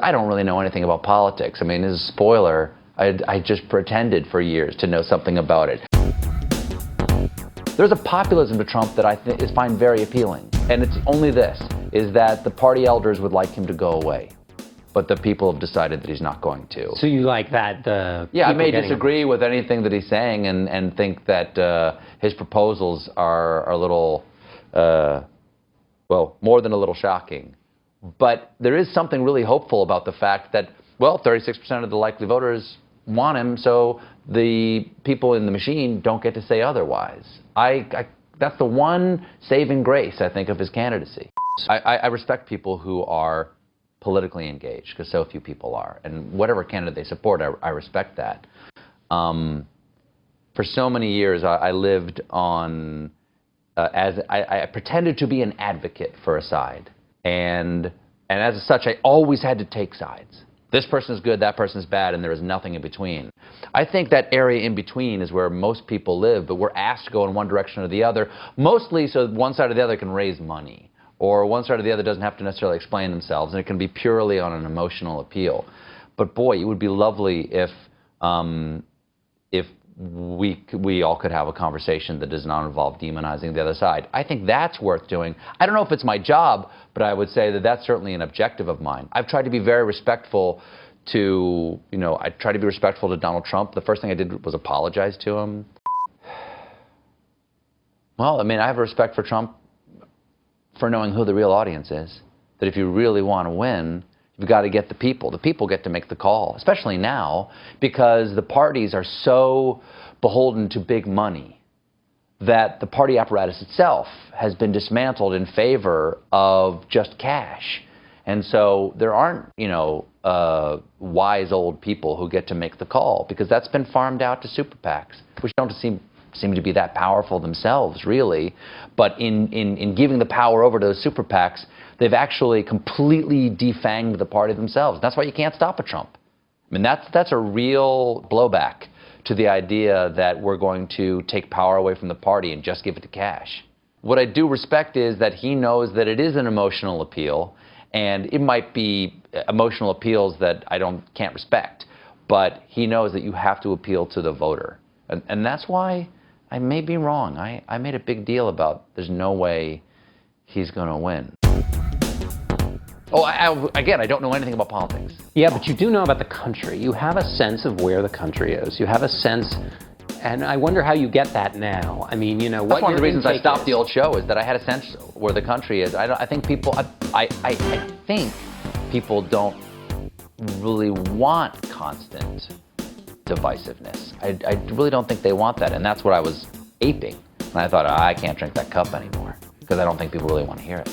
I don't really know anything about politics. I mean, as a spoiler, I just pretended for years to know something about it. There's a populism to Trump that I find very appealing. And it's only this, is that the party elders would like him to go away. But the people have decided that he's not going to. So you like that? Yeah, I may disagree with anything that he's saying and think that his proposals are a little, well, more than a little shocking. But there is something really hopeful about the fact that, well, 36% of the likely voters want him, so the people in the machine don't get to say otherwise. That's the one saving grace, I think, of his candidacy. I respect people who are politically engaged, because so few people are. And whatever candidate they support, I respect that. For so many years, I lived on, I pretended to be an advocate for a side. And as such, I always had to take sides. This person is good, that person is bad, and there is nothing in between. I think that area in between is where most people live, but we're asked to go in one direction or the other, mostly so one side or the other can raise money, or one side or the other doesn't have to necessarily explain themselves, and it can be purely on an emotional appeal. But boy, it would be lovely if we all could have a conversation that does not involve demonizing the other side. I think that's worth doing. I don't know if it's my job, but I would say that that's certainly an objective of mine. I've tried to be very respectful to, I tried to be respectful to Donald Trump. The first thing I did was apologize to him. Well, I mean, I have respect for Trump for knowing who the real audience is. That if you really want to win, you've got to get the people. The people get to make the call, especially now, because the parties are so beholden to big money that the party apparatus itself has been dismantled in favor of just cash. And so there aren't, wise old people who get to make the call, because that's been farmed out to super PACs, which don't seem to be that powerful themselves, really. But in giving the power over to those super PACs, they've actually completely defanged the party themselves. That's why you can't stop a Trump. I mean, that's a real blowback to the idea that we're going to take power away from the party and just give it to cash. What I do respect is that he knows that it is an emotional appeal, and it might be emotional appeals that I can't respect, but he knows that you have to appeal to the voter. And that's why I may be wrong. I made a big deal about there's no way he's going to win. Oh, again, I don't know anything about politics. Yeah, but you do know about the country. You have a sense of where the country is. You have a sense, and I wonder how you get that now. I mean, what that's one of the reasons I stopped the old show, is that I had a sense where the country is. I think people, I think people don't really want constant divisiveness. I really don't think they want that, and that's what I was aping. And I thought, I can't drink that cup anymore, because I don't think people really want to hear it.